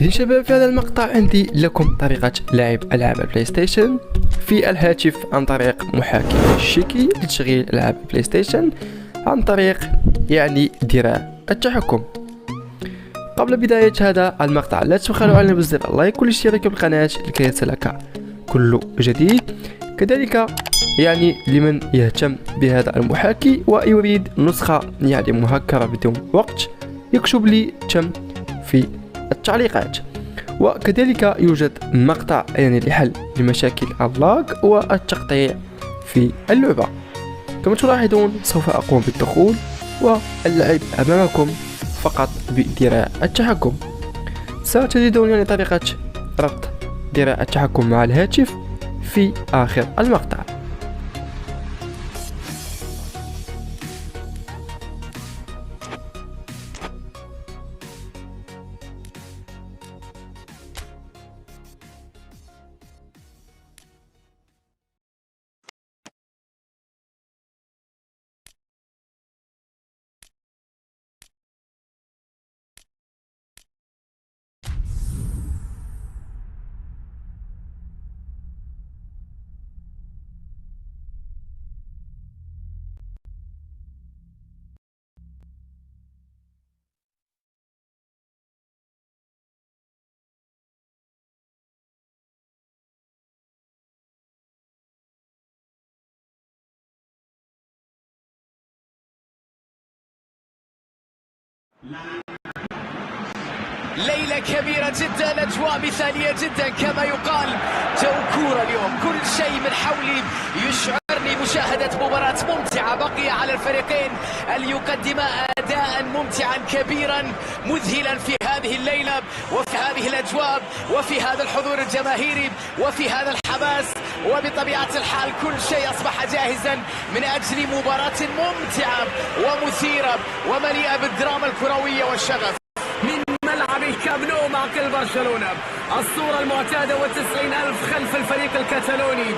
يا شباب، في هذا المقطع عندي لكم طريقة لعب ألعاب البلاي ستيشن في الهاتف عن طريق محاكي شيكي لتشغيل ألعاب البلاي ستيشن عن طريق دراع التحكم. قبل بداية هذا المقطع لا تبخلوا علينا بزر اللايك والاشتراك بالقناة لكي يصلك كل جديد. كذلك لمن يهتم بهذا المحاكي ويريد نسخة مهكرة بدون وقت يكتب لي تم في التعليقات. وكذلك يوجد مقطع لحل لمشاكل اللاج والتقطيع في اللعبة. كما تلاحظون سوف أقوم بالدخول واللعب أمامكم فقط بدراع التحكم. ستجدون طريقة ربط دراع التحكم مع الهاتف في آخر المقطع. ليلة كبيرة جدا، أجواء مثالية جدا كما يقال. جو كورة اليوم، كل شيء من حولي يشعرني مشاهدة مباراة ممتعة. بقي على الفريقين أن يقدما أداء ممتعا كبيرا مذهلا في هذه الليلة وفي هذه الأجواء وفي هذا الحضور الجماهيري وفي هذا الحماس. وبطبيعة الحال كل شيء أصبح جاهزا من أجل مباراة ممتعة ومثيرة ومليئة بالدراما الكروية والشغف. كامب نو مع كل برشلونة، الصورة المعتادة و90,000 خلف الفريق الكتالوني.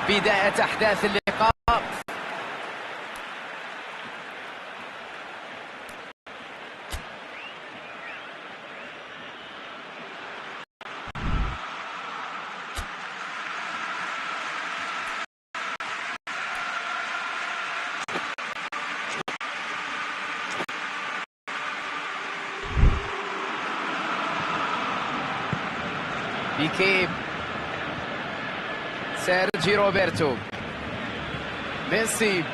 بداية أحداث اللقاء. بيكي، سيرجي روبرتو، ميسي،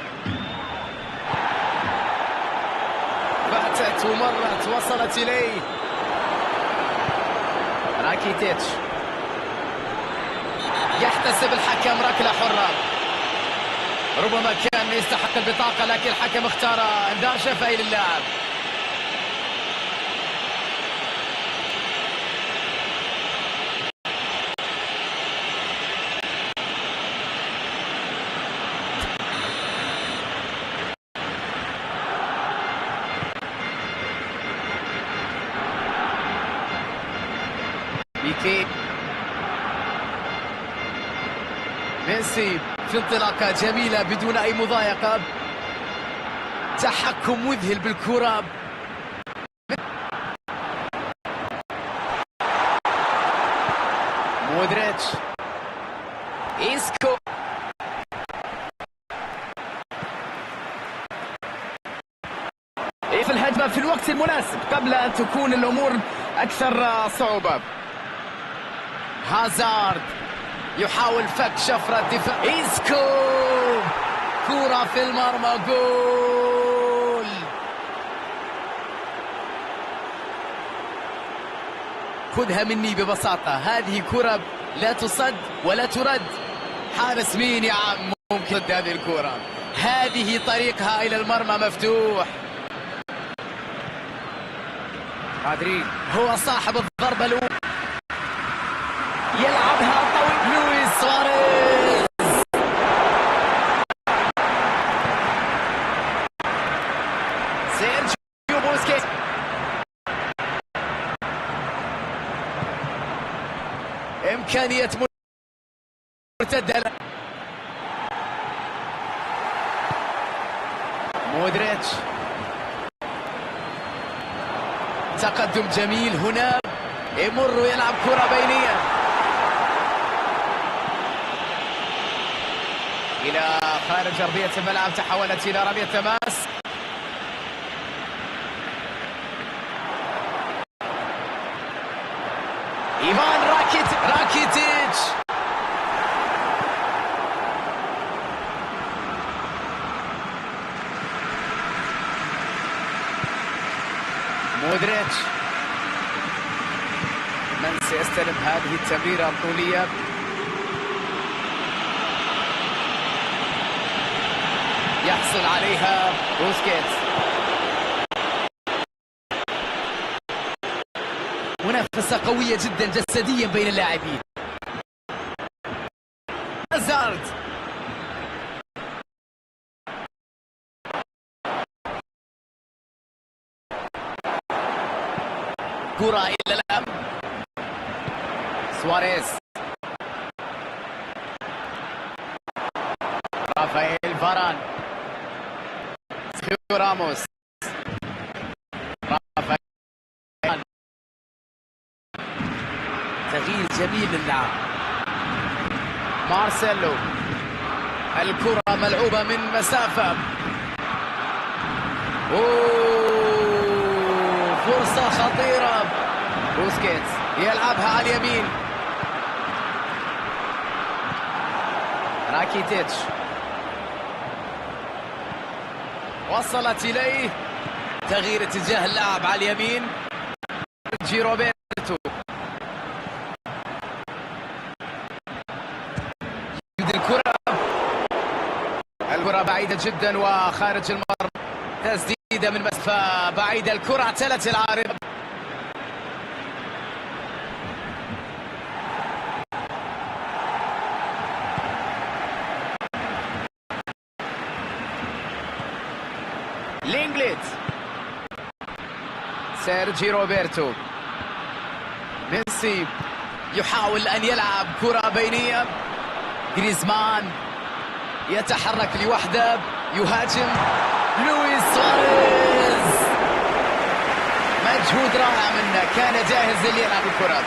فاتت ومرت وصلت إليه راكيتيتش، يحتسب الحكم ركلة حرة. ربما كان يستحق البطاقة لكن الحكم اختار انذار شفهي للاعب. بيكي، ميسي في انطلاقة جميلة بدون أي مضايقة، تحكم مذهل بالكرة. مودريتش، إيسكو، في الهجمة في الوقت المناسب قبل أن تكون الأمور أكثر صعوبة. هازارد يحاول فك شفرة دفاع، إيسكو، كرة في المرمى، جول. خذها مني ببساطة، هذه كرة لا تصد ولا ترد. حارس مين يا عم ممكن يرد هذه الكرة؟ هذه طريقها إلى المرمى مفتوح. مدريد هو صاحب الضربة الأولى، يلعبها طويل، لويس سواريز. سيرجيو بوسكيتس، إمكانية مرتدة. مودريتش، تقدم جميل هنا، يمر يلعب كرة بينية إلى خارج أرضية الملعب، تحولت إلى رمية تماس. إيفان راكيتيتش، مودريتش، من سيستلم هذه التمريرة الطولية؟ يحصل عليها بوسكيتس. منافسة قوية جدا جسديا بين اللاعبين. هازارد، كرة إلى الأمام، سواريز، رافائيل فاران، سيرجيو راموس، رافائيل، تغيير جميل للعب. مارسيلو، الكرة ملعوبة من مسافة، فرصة خطيرة. بوسكيتس يلعبها على اليمين، راكيتيتش وصلت إليه، تغيير اتجاه اللعب على اليمين. سيرجيو روبرتو، الكرة بعيدة جدا وخارج المرمى، تسديدة من مسافة بعيدة، الكرة اعتلت العارضة. لينجليت، سيرجيو روبرتو، ميسي يحاول أن يلعب كرة بينية، غريزمان يتحرك لوحده، يهاجم، لويس سواريز، مجهود رائع منه، كان جاهز ليلعب الكرة.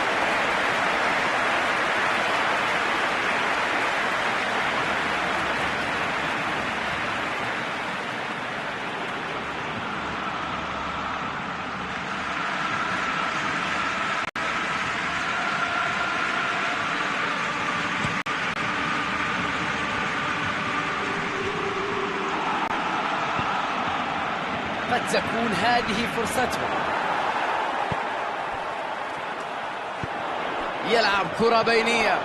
قد تكون هذه فرصته، يلعب كرة بينية،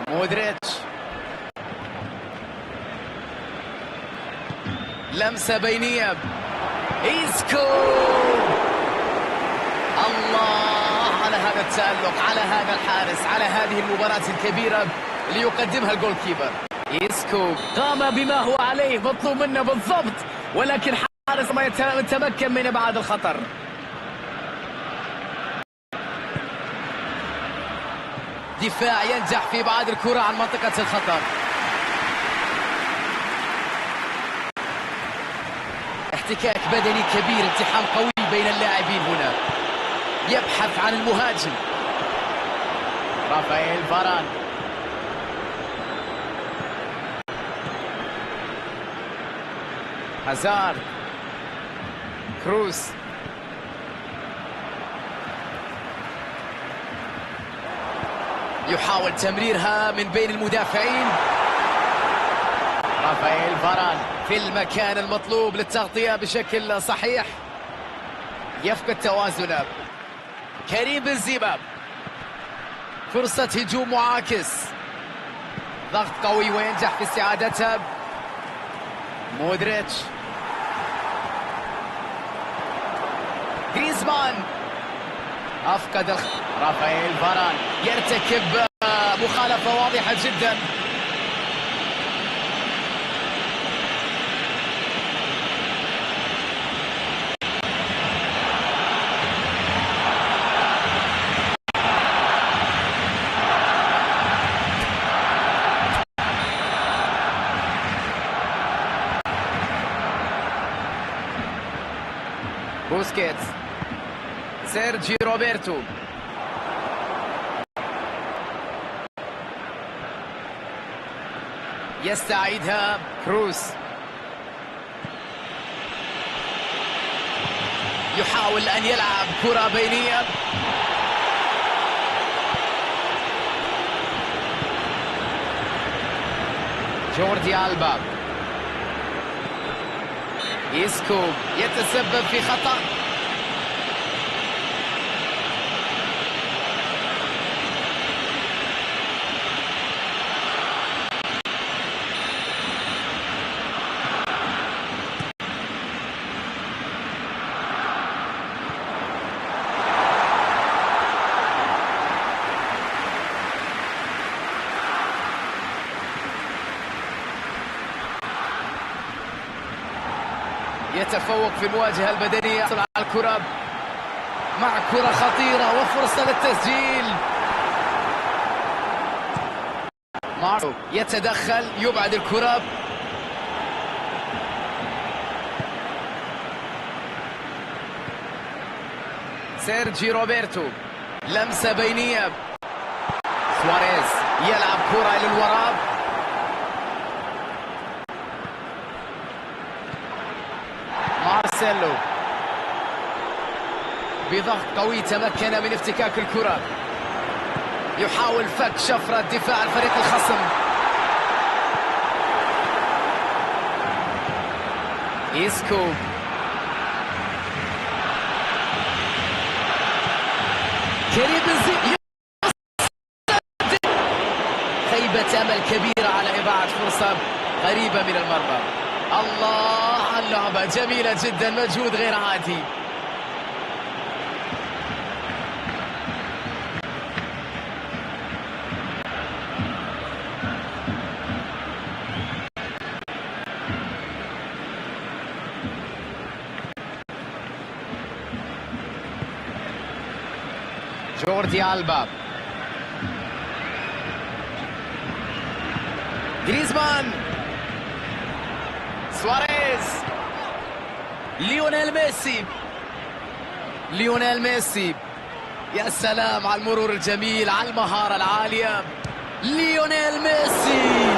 مودريتش، لمسة بينية، إيسكو، الله على هذا التألق، على هذا الحارس، على هذه المباراة الكبيرة اللي يقدمها الجول كيبر. إيسكو قام بما هو عليه مطلوب منه بالضبط، ولكن حارس ما يتمكن من ابعاد الخطر. دفاع ينجح في ابعاد الكرة عن منطقة الخطر. احتكاك بدني كبير، التحام قوي بين اللاعبين هنا، يبحث عن المهاجم. رافائيل فاران. هازارد. كروس. يحاول تمريرها من بين المدافعين. رافائيل فاران في المكان المطلوب للتغطية بشكل صحيح. يفقد توازنه. كريم بنزيما. فرصة هجوم معاكس. ضغط قوي وينجح في استعادتها. مودريتش. غريزمان. أفقد رافائيل فاران يرتكب مخالفة واضحة جدا. بوسكيتس. سيرجي روبرتو. يستعيدها كروس. يحاول أن يلعب كرة بينية. جوردي ألبا. إيسكو يتسبب في خطأ. يتفوق في المواجهة البدنية على الكرة مع كرة خطيرة وفرصة للتسجيل. مارو يتدخل يبعد الكرة. سيرجي روبرتو. لمسة بينية. سواريز يلعب كرة للوراء. مارسيلو بضغط قوي تمكن من افتكاك الكرة. يحاول فك شفرة دفاع الفريق الخصم. إيسكو. كريم بنزيما. خيبة أمل كبيرة على إضاعة فرصة قريبة من المرمى. الله، اللعبة جميلة جدا، مجهود غير عادي. جوردي ألبا. غريزمان. سواريز. ليونيل ميسي. ليونيل ميسي. يا سلام على المرور الجميل، على المهارة العالية. ليونيل ميسي.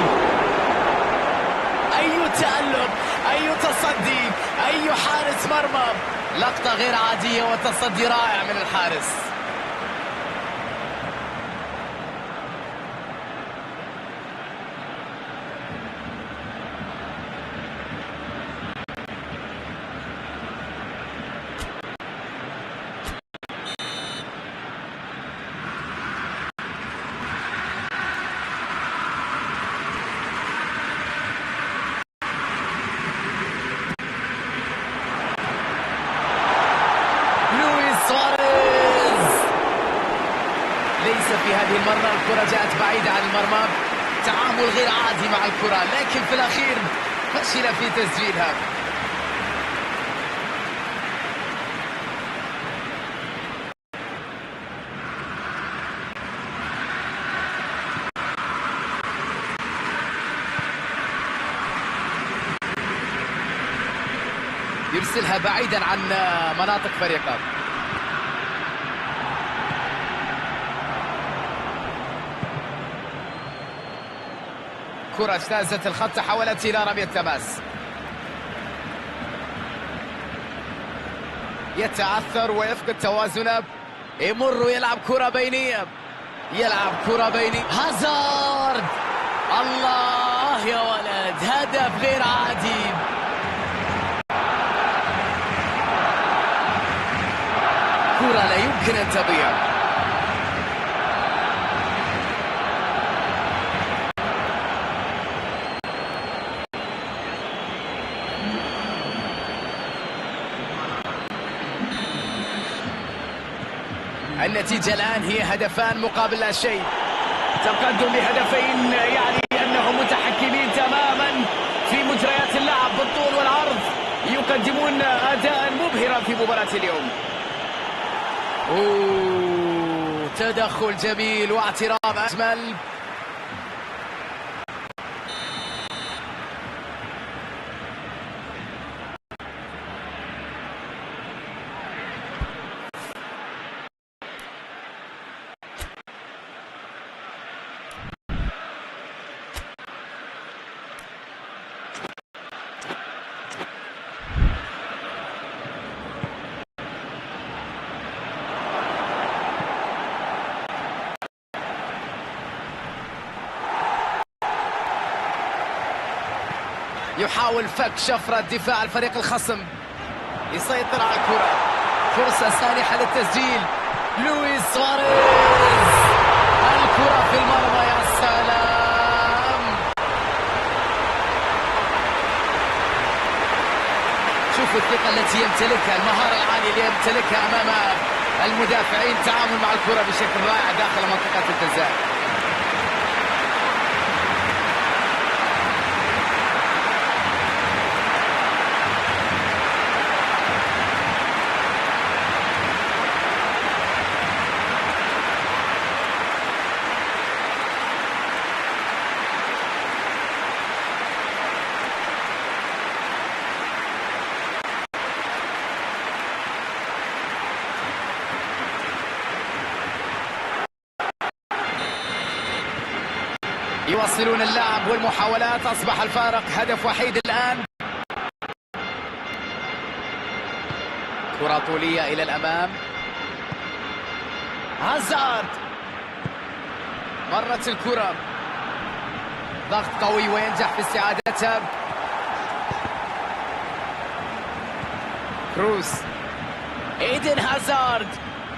أي تألق، أي تصدي، أي حارس مرمى. لقطة غير عادية وتصدي رائع من الحارس. في هذه المرة الكرة جاءت بعيدة عن المرمى. تعامل غير عادي مع الكرة، لكن في الأخير فشل في تسجيلها. يرسلها بعيدا عن مناطق فريقه. الكرة اجتازت الخط تحولت إلى رمية تماس. يتعثر ويفقد توازنه، يمر ويلعب كرة بينية، يلعب كرة بينية. هازارد، الله يا ولد، هدف غير عادي. كرة لا يمكن أن تضيع. النتيجة الآن هي هدفان مقابل لا شيء. تقدم بهدفين يعني أنهم متحكمين تماما في مجريات اللعب بالطول والعرض، يقدمون أداء مبهرا في مباراة اليوم. تدخل جميل واعتراض أجمل. يحاول فك شفرة دفاع الفريق الخصم، يسيطر على الكرة، فرصة سانحة للتسجيل. لويس سواريز، الكرة في المرمى، يا سلام. شوفوا الثقة التي يمتلكها، المهارة العالية اللي يمتلكها أمام المدافعين، تعامل مع الكرة بشكل رائع داخل منطقة الجزاء. يواصلون اللعب والمحاولات، أصبح الفارق هدف وحيد الآن. كرة طولية إلى الأمام. هازارد، مرت الكرة، ضغط قوي وينجح في استعادتها. كروس، إيدن هازارد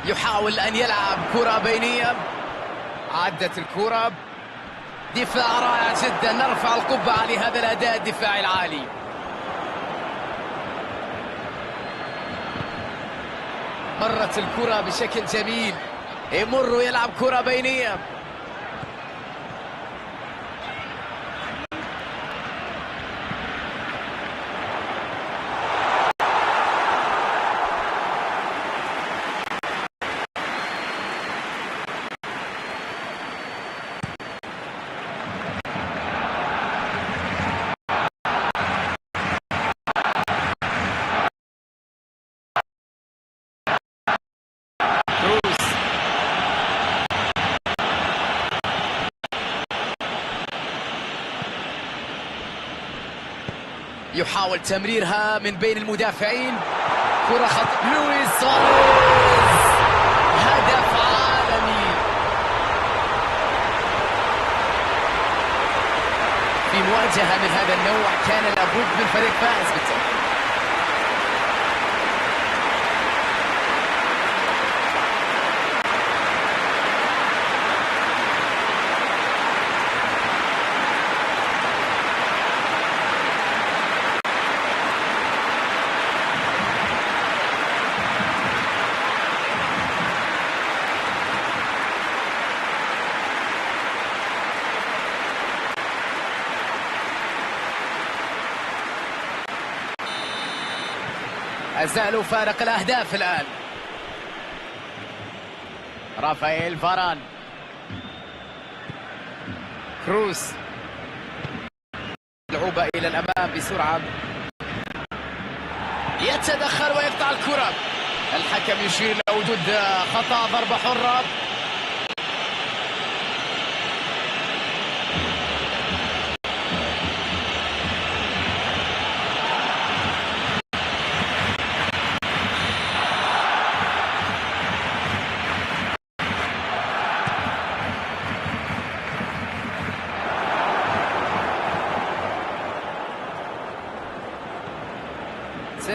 يحاول أن يلعب كرة بينية، عدت الكرة. دفاع رائع جدا، نرفع القبعة لهذا الأداء الدفاعي العالي. مرت الكرة بشكل جميل، يمر ويلعب كرة بينية. يحاول تمريرها من بين المدافعين، كرة خطأ. لويس سواريز، هدف عالمي. في مواجهة من هذا النوع كان لابد من فريق فائز بالتأكيد. أزالوا فارق الأهداف الآن. رافائيل فاران، كروس، لعوبة إلى الأمام بسرعة، يتدخل ويقطع الكرة. الحكم يشير إلى وجود خطأ، ضربة حرة.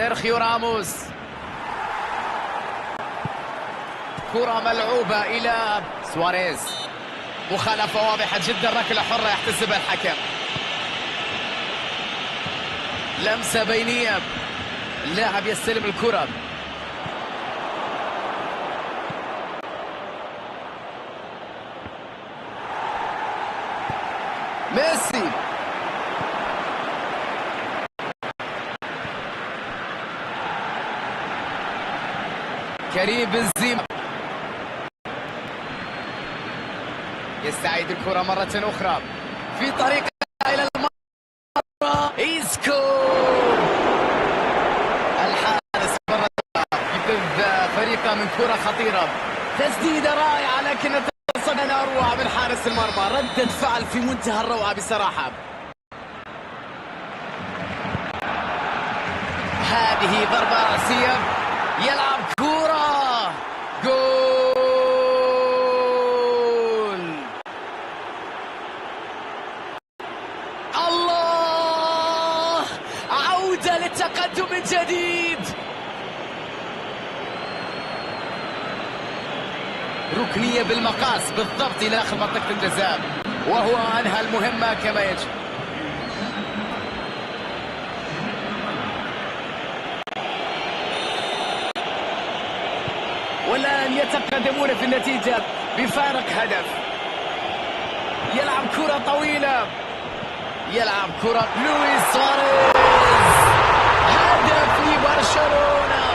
سيرخيو راموس. كرة ملعوبة إلى سواريز. مخالفة واضحة جدا، ركلة حرة يحتسبها الحكم. لمسة بينية، اللاعب يستلم الكرة. ميسي. كريم بنزيما يستعيد الكرة مرة أخرى في طريقة إلى المرمى. إيسكو الحارس مرة ينقذ فريقه من كرة خطيرة. تسديدة رائعة لكن تصدى أروع من حارس المرمى. ردة فعل في منتهى الروعة بصراحة. هذه ضربة رأسية، يلعب كرة جول. الله، عودة للتقدم من جديد. ركنية بالمقاس بالضبط إلى داخل منطقة الجزاء، وهو أنهى المهمة كما يجب. والآن يتقدمون في النتيجة بفارق هدف. يلعب كرة طويلة، يلعب كرة لويس سواريز. هدف لبرشلونة.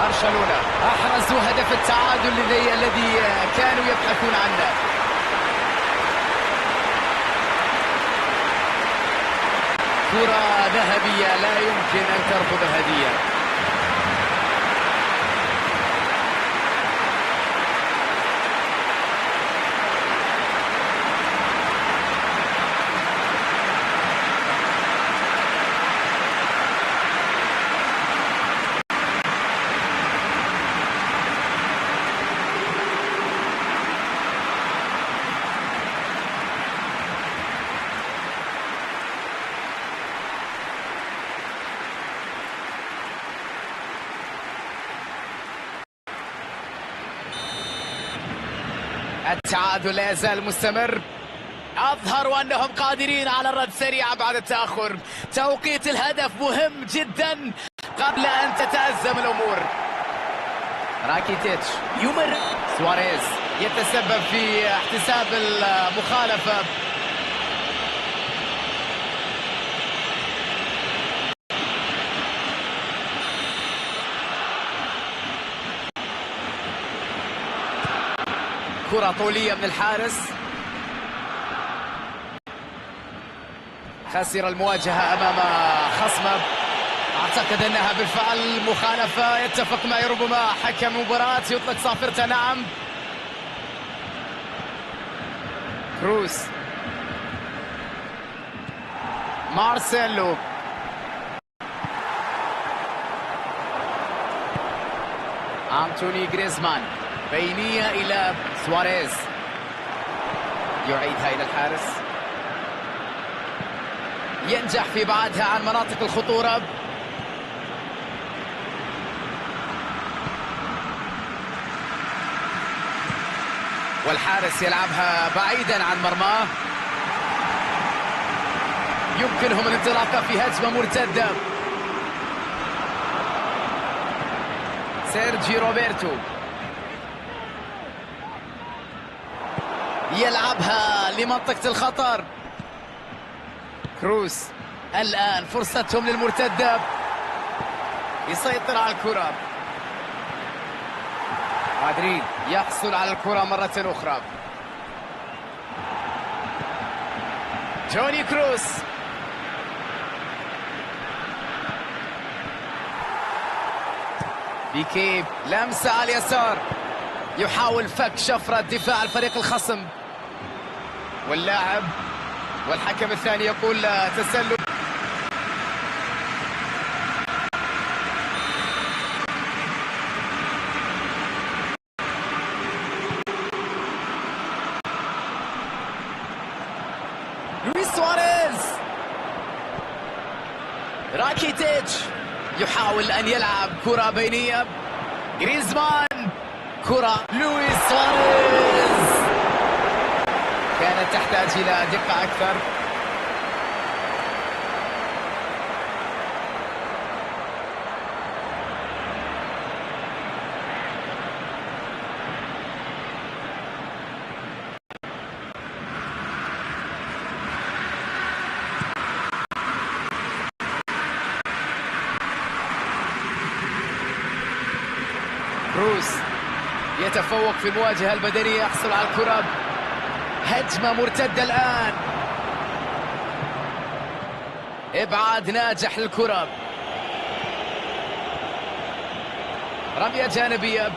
برشلونة أحرزوا هدف التعادل الذي كانوا يبحثون عنه. كرة ذهبية لا يمكن أن ترفض الهدية. التعادل لا يزال مستمر. أظهروا أنهم قادرين على الرد سريعا بعد التأخر. توقيت الهدف مهم جدا قبل أن تتأزم الأمور. راكيتيتش يمر. سواريز يتسبب في احتساب المخالفة. كرة طولية من الحارس. خسر المواجهة أمام خصمه. أعتقد أنها بالفعل مخالفة. يتفق معي ربما حكم المباراة يطلق صافرته. نعم. كروس. مارسيلو. أنتوني غريزمان. بينية إلى سواريز. يعيدها إلى الحارس. ينجح في بعدها عن مناطق الخطورة. والحارس يلعبها بعيدا عن مرماه. يمكنهم الانطلاقة في هجمة مرتدة. سيرجي روبرتو يلعبها لمنطقة الخطر. كروس. الآن فرصتهم للمرتدة. يسيطر على الكرة. مدريد يحصل على الكرة مرة أخرى. توني كروس. بيكي لمسة على اليسار. يحاول فك شفرة دفاع الفريق الخصم. واللاعب والحكم الثاني يقول تسلل. لويس سواريز. راكيتيتش يحاول أن يلعب كرة بينية. غريزمان، كرة لويس سواريز، كانت تحتاج إلى دقة أكثر. كروس يتفوق في المواجهة البدنية، يحصل على الكرة. هجمة مرتدة الآن، إبعاد ناجح للكرة، رمية جانبية.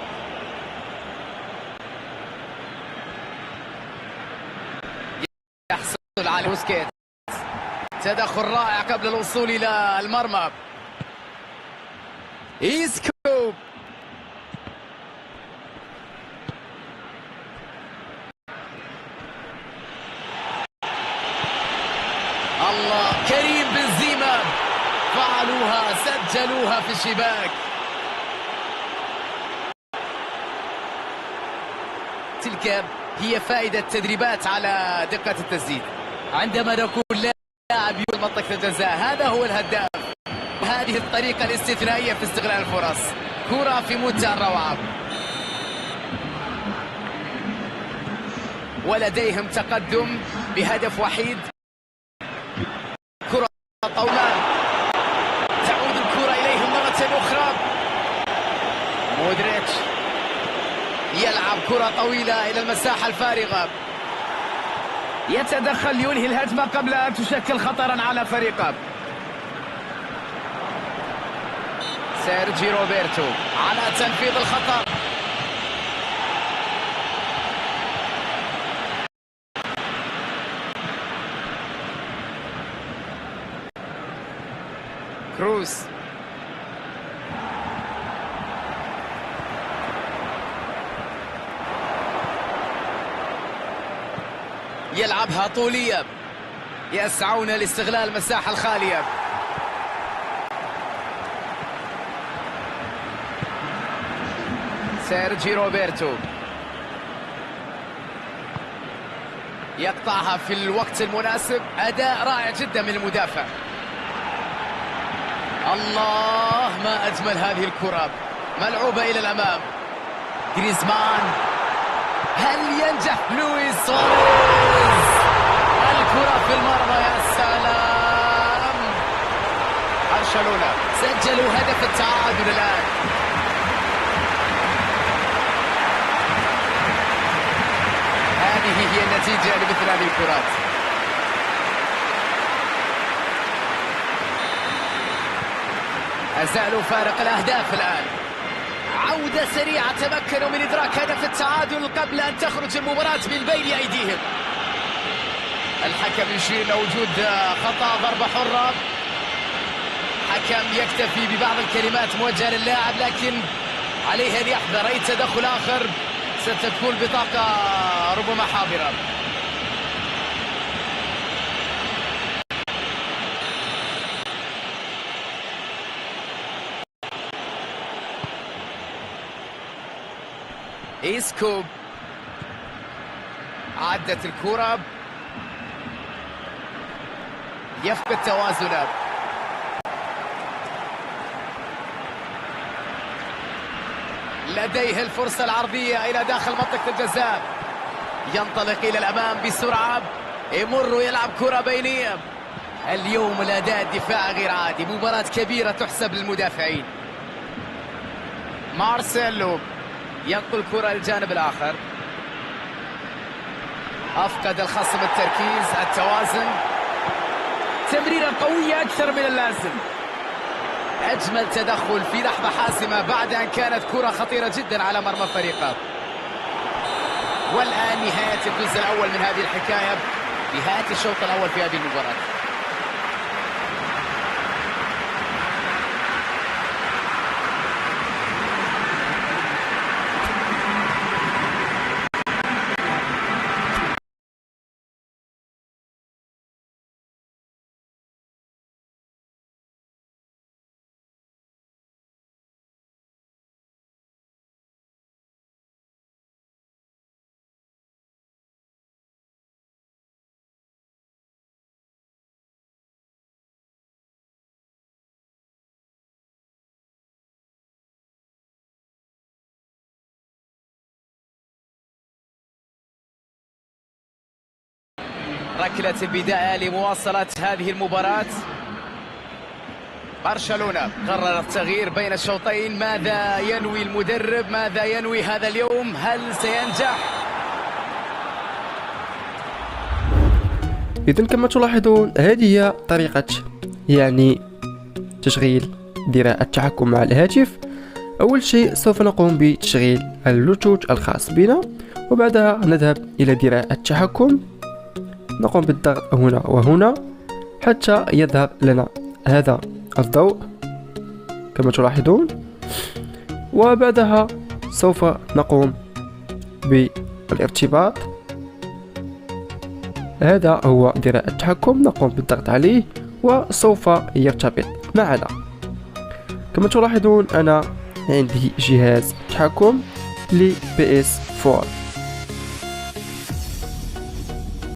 يحصل على بوسكيت، تدخل رائع قبل الوصول إلى المرمى. إيسكو، الله، كريم بنزيما، فعلوها، سجلوها في الشباك. تلك هي فائدة التدريبات على دقة التسديد. عندما نكون لاعب يول منطقة الجزاء، هذا هو الهداف. هذه الطريقة الاستثنائية في استغلال الفرص. كرة في منتهى الروعة، ولديهم تقدم بهدف وحيد. كرة طولان، تعود الكرة إليهم مرة أخرى. مودريتش يلعب كرة طويلة إلى المساحة الفارغة، يتدخل لينهي الهجمة قبل أن تشكل خطرا على فريقه. سيرجي روبرتو على تنفيذ الخطأ. كروس يلعبها طولية، يسعون لاستغلال المساحة الخالية. سيرجي روبرتو يقطعها في الوقت المناسب، أداء رائع جدا من المدافع. الله، ما أجمل هذه الكرة، ملعوبة إلى الأمام. غريزمان، هل ينجح لويس سواريز؟ الكرة في المرمى، يا سلام. برشلونة سجلوا هدف التعادل الآن. هذه هي النتيجة لمثل هذه الكرات. أزالوا فارق الأهداف الآن. عودة سريعة، تمكنوا من إدراك هدف التعادل قبل أن تخرج المباراة من بين أيديهم. الحكم يشير إلى وجود خطأ، ضربة حرة. حكم يكتفي ببعض الكلمات موجهة للاعب، لكن عليه أن يحذر أي تدخل آخر ستكون بطاقة ربما حاضرة. إيسكو، عدت الكرة، يفقد توازنه. لديه الفرصة العرضية إلى داخل منطقة الجزاء، ينطلق إلى الأمام بسرعة، يمر يلعب كرة بينية. اليوم الأداء الدفاعي غير عادي، مباراة كبيرة تحسب للمدافعين. مارسيلو ينقل كرة للجانب الآخر، أفقد الخصم التركيز، التوازن. تمريرة قوية أكثر من اللازم. أجمل تدخل في لحظة حاسمة بعد أن كانت كرة خطيرة جدا على مرمى فريقه. والآن نهاية الجزء الأول من هذه الحكاية، نهاية الشوط الأول في هذه المباراة. ركلة البداية لمواصلة هذه المباراة. برشلونة قرر التغيير بين الشوطين. ماذا ينوي المدرب؟ ماذا ينوي هذا اليوم؟ هل سينجح؟ إذن كما تلاحظون هذه هي طريقة تشغيل دراع التحكم مع الهاتف. أول شيء سوف نقوم بتشغيل البلوتوث الخاص بنا، وبعدها نذهب إلى دراع التحكم، نقوم بالضغط هنا وهنا حتى يذهب لنا هذا الضوء كما تلاحظون، وبعدها سوف نقوم بالارتباط. هذا هو دراع التحكم، نقوم بالضغط عليه وسوف يرتبط معنا. كما تلاحظون أنا عندي جهاز تحكم ل PS4.